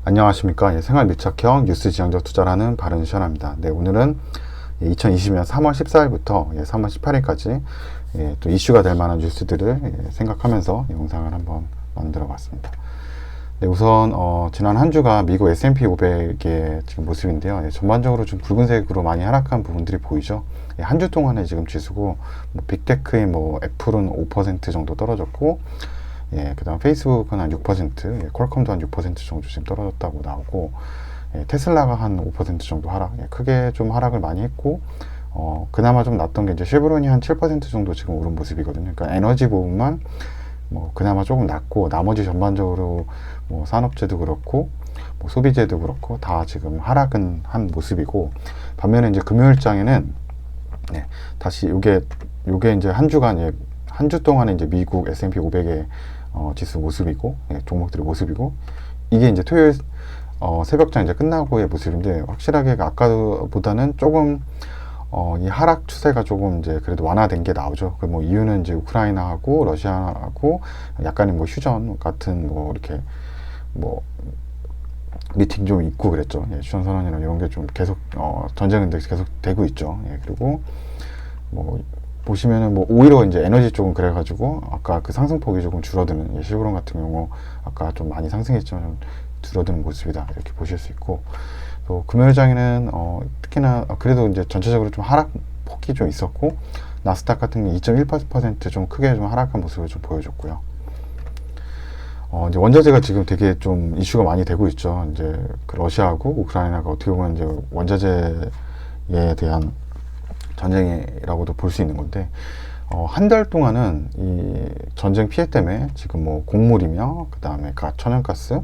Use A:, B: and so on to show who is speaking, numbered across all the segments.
A: 안녕하십니까. 생활 밀착형 뉴스 지향적 투자라는 바른시원합니다. 네, 오늘은 2020년 3월 14일부터 3월 18일까지 또 이슈가 될 만한 뉴스들을 생각하면서 영상을 한번 만들어 봤습니다. 네, 우선 지난 한 주가 미국 S&P 500의 지금 모습인데요. 전반적으로 좀 붉은색으로 많이 하락한 부분들이 보이죠. 한 주 동안에 지금 지수고 빅테크인 애플은 5% 정도 떨어졌고, 그 다음 페이스북은 한 6%, 퀄컴도 한 6% 정도 지금 떨어졌다고 나오고, 테슬라가 한 5% 정도 하락, 크게 좀 하락을 많이 했고, 그나마 좀 났던 게 이제 쉐브론이 한 7% 정도 지금 오른 모습이거든요. 그러니까 에너지 부분만 그나마 조금 낮고, 나머지 전반적으로 산업재도 그렇고, 소비재도 그렇고, 다 지금 하락은 한 모습이고, 반면에 이제 금요일장에는, 다시 요게 이제 한 주간, 한 주 동안에 이제 미국 S&P 500의 지수 모습이고, 종목들의 모습이고, 이게 이제 토요일 새벽장 이제 끝나고의 모습인데, 확실하게 아까보다는 조금 이 하락 추세가 조금 이제 그래도 완화된 게 나오죠. 그 이유는 이제 우크라이나하고 러시아하고 약간의 휴전 같은 이렇게 미팅 좀 있고 그랬죠. 휴전 선언이나 이런 게 좀 계속 전쟁은 계속 되고 있죠. 그리고 보시면은 오히려 이제 에너지 쪽은 그래가지고 아까 그 상승폭이 조금 줄어드는, 실브론 같은 경우 아까 좀 많이 상승했지만 좀 줄어드는 모습이다, 이렇게 보실 수 있고, 또 금요일장에는 특히나 그래도 이제 전체적으로 좀 하락폭이 좀 있었고, 나스닥 같은 게 2.18% 좀 크게 좀 하락한 모습을 좀 보여줬고요. 이제 원자재가 지금 되게 좀 이슈가 많이 되고 있죠. 이제 그 러시아하고 우크라이나가 어떻게 보면 이제 원자재에 대한 전쟁이라고도 볼 수 있는 건데, 한 달 동안은 이 전쟁 피해 때문에 지금 곡물이며, 그 다음에 천연가스,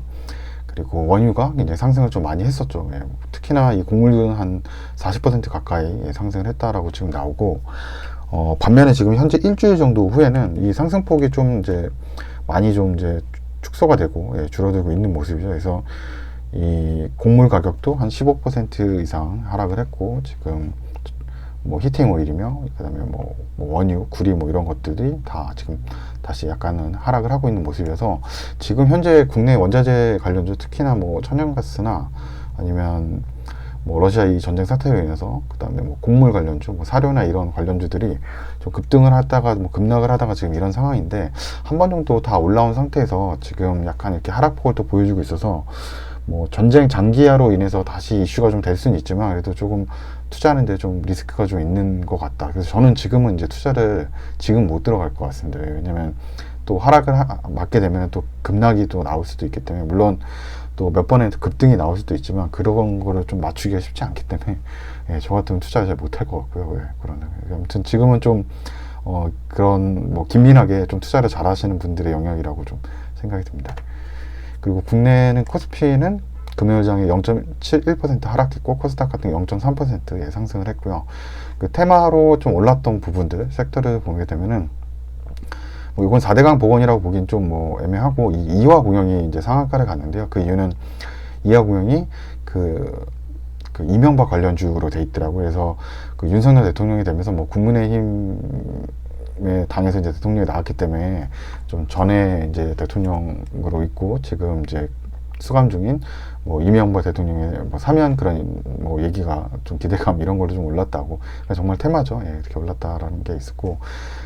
A: 그리고 원유가 굉장히 상승을 좀 많이 했었죠. 특히나 이 곡물은 한 40% 가까이 상승을 했다라고 지금 나오고, 반면에 지금 현재 일주일 정도 후에는 이 상승폭이 좀 이제 많이 좀 이제 축소가 되고, 줄어들고 있는 모습이죠. 그래서 이 곡물 가격도 한 15% 이상 하락을 했고, 지금 히팅 오일이며, 그 다음에 원유, 구리 이런 것들이 다 지금 다시 약간은 하락을 하고 있는 모습이어서, 지금 현재 국내 원자재 관련주, 특히나 천연가스나 아니면 러시아 이 전쟁 사태로 인해서, 그 다음에 곡물 관련주, 사료나 이런 관련주들이 좀 급등을 하다가 급락을 하다가 지금 이런 상황인데, 한 번 정도 다 올라온 상태에서 지금 약간 이렇게 하락폭을 또 보여주고 있어서, 전쟁 장기화로 인해서 다시 이슈가 좀 될 수는 있지만, 그래도 조금 투자하는데 좀 리스크가 좀 있는 것 같다. 그래서 저는 지금은 이제 투자를 지금 못 들어갈 것 같습니다. 왜냐면 또 하락을 맞게 되면 또 급락이 또 나올 수도 있기 때문에, 물론 또 몇 번의 급등이 나올 수도 있지만, 그런 거를 좀 맞추기가 쉽지 않기 때문에, 저 같으면 투자를 잘 못할 것 같고요. 아무튼 지금은 좀 그런 긴민하게 좀 투자를 잘 하시는 분들의 영역이라고 좀 생각이 듭니다. 그리고 국내는 코스피는 금요일장에 0.71% 하락했고, 코스닥 같은 게 0.3% 상승을 했고요. 그 테마로 좀 올랐던 부분들, 섹터를 보게 되면은, 이건 4대강 복원이라고 보긴 좀 애매하고, 이 이화공영이 이제 상한가를 갔는데요. 그 이유는 이화공영이 그 이명박 관련주로 돼 있더라고요. 그래서 그 윤석열 대통령이 되면서 국민의힘에 당에서 이제 대통령이 나왔기 때문에 좀 전에 이제 대통령으로 있고, 지금 이제 수감 중인 이명박 대통령의 사면 그런 얘기가 좀 기대감 이런 걸로 좀 올랐다고. 정말 테마죠. 이렇게 올랐다라는 게 있었고,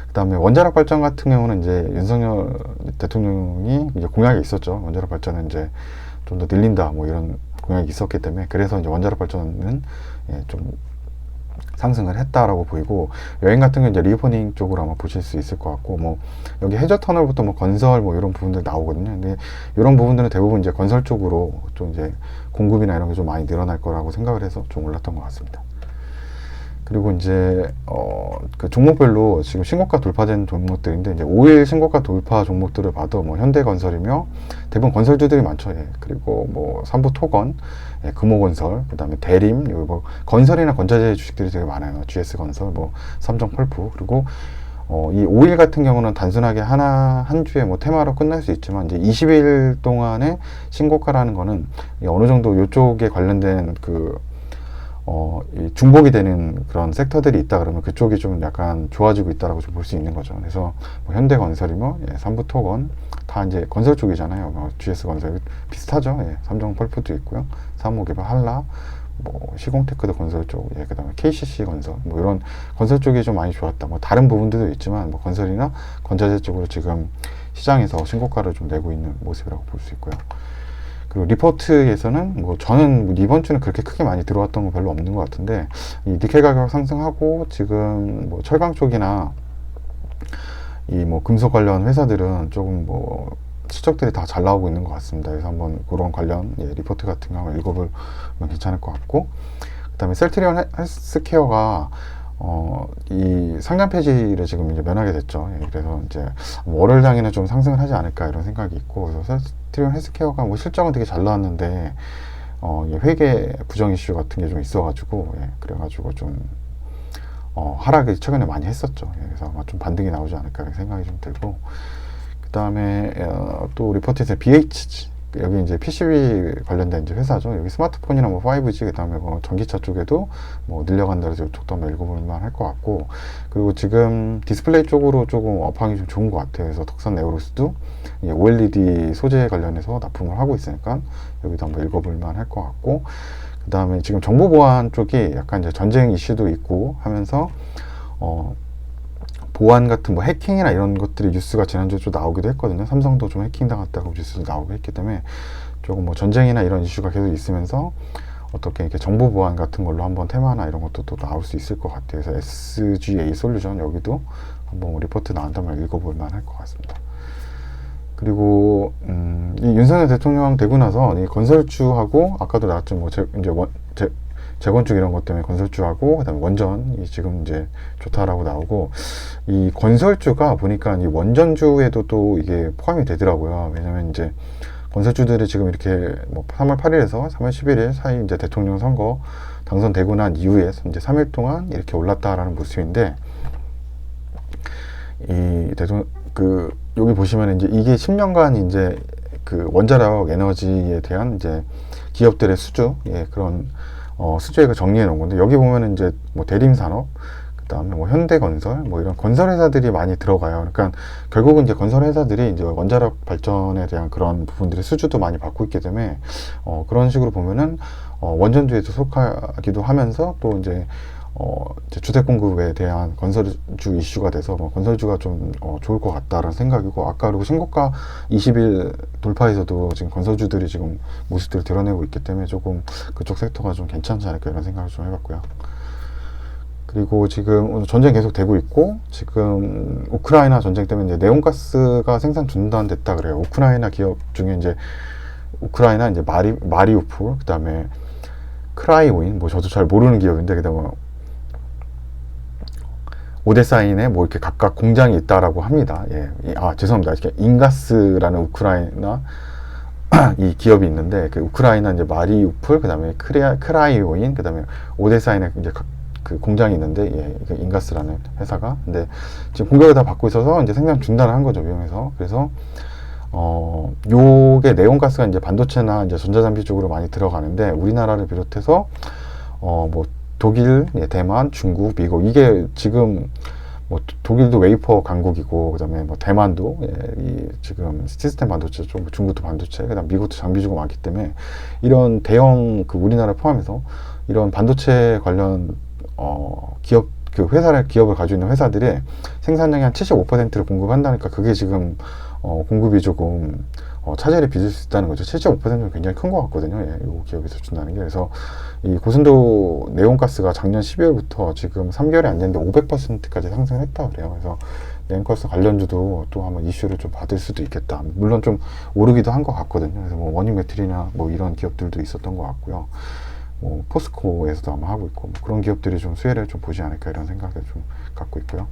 A: 그다음에 원자력 발전 같은 경우는 이제 윤석열 대통령이 이제 공약이 있었죠. 원자력 발전은 이제 좀 더 늘린다 이런 공약이 있었기 때문에, 그래서 이제 원자력 발전은 좀 상승을 했다라고 보이고, 여행 같은 게 이제 리오퍼닝 쪽으로 아마 보실 수 있을 것 같고, 여기 해저 터널부터 건설 이런 부분들 나오거든요. 근데 이런 부분들은 대부분 이제 건설 쪽으로 좀 이제 공급이나 이런 게 좀 많이 늘어날 거라고 생각을 해서 좀 올랐던 것 같습니다. 그리고 이제 그 종목별로 지금 신고가 돌파된 종목들인데, 이제 5일 신고가 돌파 종목들을 봐도 현대건설이며 대부분 건설주들이 많죠. 그리고 삼부토건, 금호건설, 그 다음에 대림, 건설이나 건자재 주식들이 되게 많아요. GS건설, 삼성펄프. 그리고 이 5일 같은 경우는 단순하게 한 주에 테마로 끝날 수 있지만, 이제 20일 동안의 신고가라는 거는 어느 정도 이쪽에 관련된 이 중복이 되는 그런 섹터들이 있다 그러면 그쪽이 좀 약간 좋아지고 있다라고 좀 볼 수 있는 거죠. 그래서 뭐 현대건설이며 삼부토건 다 이제 건설 쪽이잖아요. GS건설 비슷하죠. 삼성펄프도 있고요. 사무개발 한라, 뭐 시공테크도 건설 쪽, 그다음에 KCC 건설, 뭐 이런 건설 쪽이 좀 많이 좋았다. 뭐 다른 부분들도 있지만 뭐 건설이나 건자재 쪽으로 지금 시장에서 신고가를 좀 내고 있는 모습이라고 볼 수 있고요. 그리고 리포트에서는 뭐 저는 이번 주는 그렇게 크게 많이 들어왔던 거 별로 없는 것 같은데, 이 니켈 가격 상승하고 지금 뭐 철강 쪽이나 이 뭐 금속 관련 회사들은 조금 뭐 실적들이 다 잘 나오고 있는 것 같습니다. 그래서 한번 그런 관련 리포트 같은 거 한번 읽어보면 괜찮을 것 같고, 그 다음에 셀트리온 헬스케어가 이 상장 폐지를 지금 이제 면하게 됐죠. 그래서 이제 월요일장에는 좀 상승을 하지 않을까 이런 생각이 있고, 그래서 셀트리온 헬스케어가 뭐 실적은 되게 잘 나왔는데 회계 부정 이슈 같은 게 좀 있어가지고 그래가지고 좀 하락을 최근에 많이 했었죠. 그래서 아마 좀 반등이 나오지 않을까 이런 생각이 좀 들고, 그 다음에 또 리포트에서 BH 여기 이제 PCB 관련된 이제 회사죠. 여기 스마트폰이나 뭐 5G, 그 다음에 뭐 전기차 쪽에도 뭐 늘려간다 해서 이쪽도 한번 읽어볼만 할 것 같고, 그리고 지금 디스플레이 쪽으로 조금 업황이 좀 좋은 것 같아요. 그래서 덕산 네오로스도 OLED 소재 관련해서 납품을 하고 있으니까 여기도 한번 읽어볼만 할 것 같고, 그 다음에 지금 정보보안 쪽이 약간 이제 전쟁 이슈도 있고 하면서 보안 같은 뭐 해킹이나 이런 것들이 뉴스가 지난주에 좀 나오기도 했거든요. 삼성도 좀 해킹 당했다고 뉴스도 나오고 했기 때문에 조금 뭐 전쟁이나 이런 이슈가 계속 있으면서 어떻게 이렇게 정보 보안 같은 걸로 한번 테마나 이런 것도 또 나올 수 있을 것 같아요. 그래서 SGA 솔루션 여기도 한번 뭐 리포트 나온다면 읽어볼 만할 것 같습니다. 그리고 이 윤석열 대통령 되고 나서 이 건설주하고 아까도 나왔죠. 뭐 재건축 이런 것 때문에 건설주하고 그다음에 원전이 지금 이제 좋다라고 나오고, 이 건설주가 보니까 이 원전주에도 또 이게 포함이 되더라고요. 왜냐면 이제 건설주들이 지금 이렇게 뭐 3월 8일에서 3월 11일 사이 이제 대통령 선거 당선되고 난 이후에 이제 3일 동안 이렇게 올랐다라는 모습인데, 이 대통령 여기 보시면 이제 이게 10년간 이제 그 원자력 에너지에 대한 이제 기업들의 수주, 그런 수주액을 정리해 놓은 건데, 여기 보면은 이제 뭐 대림산업, 그 다음에 뭐 현대건설, 뭐 이런 건설 회사들이 많이 들어가요. 그러니까 결국은 이제 건설 회사들이 이제 원자력 발전에 대한 그런 부분들의 수주도 많이 받고 있기 때문에 그런 식으로 보면은 원전주에도 속하기도 하면서 또 이제 주택 공급에 대한 건설주 이슈가 돼서 뭐 건설주가 좀 좋을 것 같다라는 생각이고, 아까 그리고 신고가 20일 돌파에서도 지금 건설주들이 지금 모습들을 드러내고 있기 때문에 조금 그쪽 섹터가 좀 괜찮지 않을까 이런 생각을 좀 해봤고요. 그리고 지금 전쟁 계속 되고 있고, 지금 우크라이나 전쟁 때문에 이제 네온가스가 생산 중단됐다 그래요. 우크라이나 기업 중에 이제 우크라이나 이제 마리우폴, 그 다음에 크라이오인, 뭐 저도 잘 모르는 기업인데, 그다음에 오데사인에 뭐 이렇게 각각 공장이 있다라고 합니다. 죄송합니다. 이렇게 인가스라는 우크라이나 이 기업이 있는데, 그 우크라이나 이제 마리우폴, 그 다음에 크라이오인, 그 다음에 오데사인에 이제 그 공장이 있는데, 그 인가스라는 회사가. 근데 지금 공격을 다 받고 있어서 이제 생산 중단을 한 거죠, 위험해서. 그래서 요게 네온가스가 이제 반도체나 이제 전자장비 쪽으로 많이 들어가는데, 우리나라를 비롯해서 뭐 독일, 대만, 중국, 미국, 이게 지금 뭐 독일도 웨이퍼 강국이고, 그다음에 뭐 대만도 이 지금 시스템 반도체 쪽, 중국도 반도체, 그다음 미국도 장비 주고 많기 때문에 이런 대형 그 우리나라 포함해서 이런 반도체 관련 기업, 그 기업을 가지고 있는 회사들이 생산량의 한 75%를 공급한다니까, 그게 지금 공급이 조금 차질을 빚을 수 있다는 거죠. 75%는 굉장히 큰 것 같거든요. 이 기업에서 준다는 게. 그래서 이 고순도 네온가스가 작년 12월부터 지금 3개월이 안 됐는데 500%까지 상승을 했다 그래요. 그래서 네온가스 관련주도 또 한번 이슈를 좀 받을 수도 있겠다. 물론 좀 오르기도 한 것 같거든요. 그래서 뭐 원유 매트리나 뭐 이런 기업들도 있었던 것 같고요. 뭐 포스코에서도 아마 하고 있고, 뭐 그런 기업들이 좀 수혜를 좀 보지 않을까 이런 생각을 좀 갖고 있고요.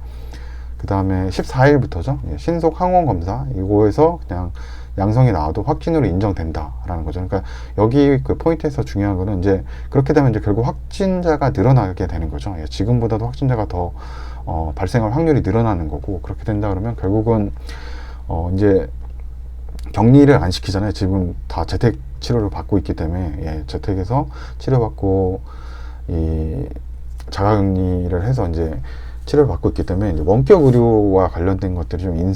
A: 그 다음에 14일부터죠. 신속 항원 검사, 이거에서 그냥 양성이 나와도 확진으로 인정된다라는 거죠. 그러니까 여기 그 포인트에서 중요한 거는 이제 그렇게 되면 이제 결국 확진자가 늘어나게 되는 거죠. 지금보다도 확진자가 더 발생할 확률이 늘어나는 거고, 그렇게 된다 그러면 결국은 이제 격리를 안 시키잖아요. 지금 다 재택 치료를 받고 있기 때문에 재택에서 치료받고 이 자가격리를 해서 이제 치료를 받고 있기 때문에 이제 원격 의료와 관련된 것들이 좀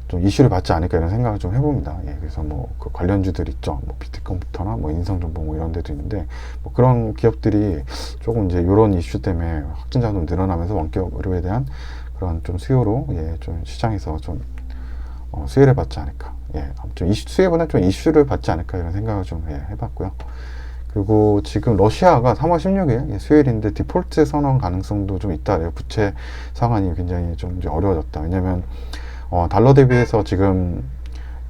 A: 좀 이슈를 받지 않을까 이런 생각을 좀 해봅니다. 예, 그래서 뭐 그 관련주들 있죠. 뭐 비트컴퓨터나 뭐 인성정보 뭐 이런 데도 있는데 뭐 그런 기업들이 조금 이제 이런 이슈 때문에 확진자가 좀 늘어나면서 원격 의료에 대한 그런 좀 수요로 예, 좀 시장에서 좀 수혜를 받지 않을까. 예, 좀 수혜보다 좀 이슈를 받지 않을까 이런 생각을 좀 예, 해봤고요. 그리고 지금 러시아가 3월 16일 예, 수요일인데 디폴트 선언 가능성도 좀 있다. 예, 부채 상환이 굉장히 좀 이제 어려워졌다. 왜냐면 달러 대비해서 지금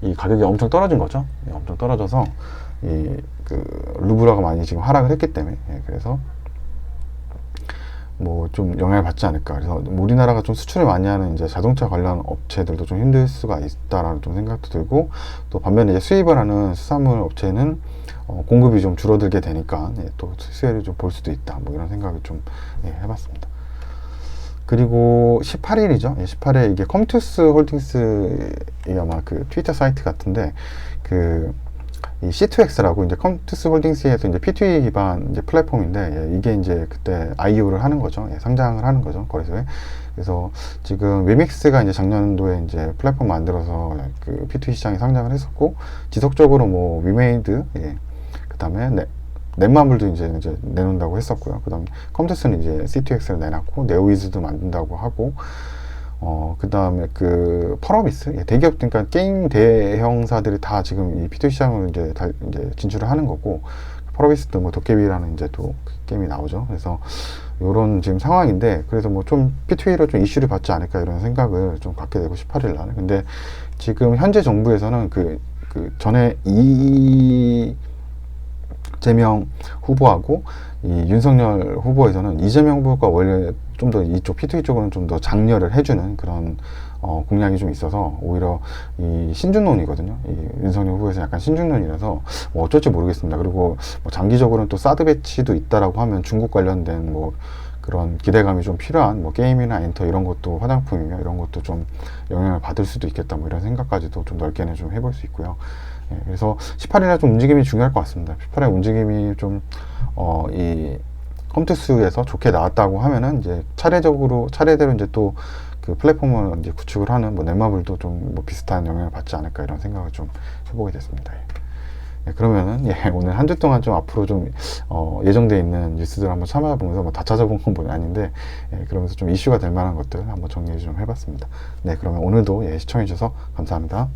A: 이 가격이 엄청 떨어진 거죠. 예, 엄청 떨어져서 이 그 루블화가 많이 지금 하락을 했기 때문에 예, 그래서 뭐 좀 영향을 받지 않을까. 그래서 우리나라가 좀 수출을 많이 하는 이제 자동차 관련 업체들도 좀 힘들 수가 있다라는 좀 생각도 들고, 또 반면에 이제 수입을 하는 수산물 업체는 공급이 좀 줄어들게 되니까 예, 또 수혜를 좀 볼 수도 있다. 뭐 이런 생각을 좀 예, 해봤습니다. 그리고 18일이죠. 예, 18일 이게 컴투스 홀딩스 아마 그 트위터 사이트 같은데 이 C2X라고 이제 컴투스 홀딩스에서 이제 P2E 기반 이제 플랫폼인데 예, 이게 이제 그때 IEO를 하는 거죠. 예, 상장을 하는 거죠. 거래소에. 그래서 지금 위믹스가 이제 작년도에 이제 플랫폼 만들어서 그 P2E 시장에 상장을 했었고, 지속적으로 뭐 위메이드, 예, 그 다음에 넷마블도 이제 내놓는다고 했었고요. 그 다음에 컴투스는 이제 C2X를 내놨고, 네오위즈도 만든다고 하고, 그 다음에 그 펄어비스, 예, 대기업, 그러니까 게임 대형사들이 다 지금 이 P2E 시장을 이제 진출을 하는 거고, 펄어비스도 뭐 도깨비라는 이제 또 그 게임이 나오죠. 그래서 요런 지금 상황인데, 그래서 뭐 좀 P2E로 좀 이슈를 받지 않을까 이런 생각을 좀 갖게 되고 18일 날. 근데 지금 현재 정부에서는 그 전에 이재명 후보하고 이 윤석열 후보에서는 이재명 후보가 원래 좀 더 이쪽 P2E 쪽으로는 좀 더 장려를 해주는 그런 공약이 좀 있어서 오히려 이 신중론이거든요. 이 윤석열 후보에서 약간 신중론이라서 뭐 어쩔지 모르겠습니다. 그리고 뭐 장기적으로는 또 사드 배치도 있다라고 하면 중국 관련된 뭐 그런 기대감이 좀 필요한 뭐 게임이나 엔터 이런 것도, 화장품이며 이런 것도 좀 영향을 받을 수도 있겠다 뭐 이런 생각까지도 좀 넓게는 좀 해볼 수 있고요. 예, 그래서 18일에 좀 움직임이 중요할 것 같습니다. 18일 움직임이 좀 이 컴투스에서 좋게 나왔다고 하면은 이제 차례대로 이제 또 그 플랫폼을 이제 구축을 하는 뭐 넷마블도 좀 뭐 비슷한 영향을 받지 않을까 이런 생각을 좀 해보게 됐습니다. 예. 예, 그러면은 예, 오늘 한 주 동안 좀 앞으로 좀 예정돼 있는 뉴스들 한번 찾아보면서 뭐 다 찾아본 건 아닌데 예, 그러면서 좀 이슈가 될 만한 것들 한번 정리 좀 해봤습니다. 네, 그러면 오늘도 예, 시청해 주셔서 감사합니다.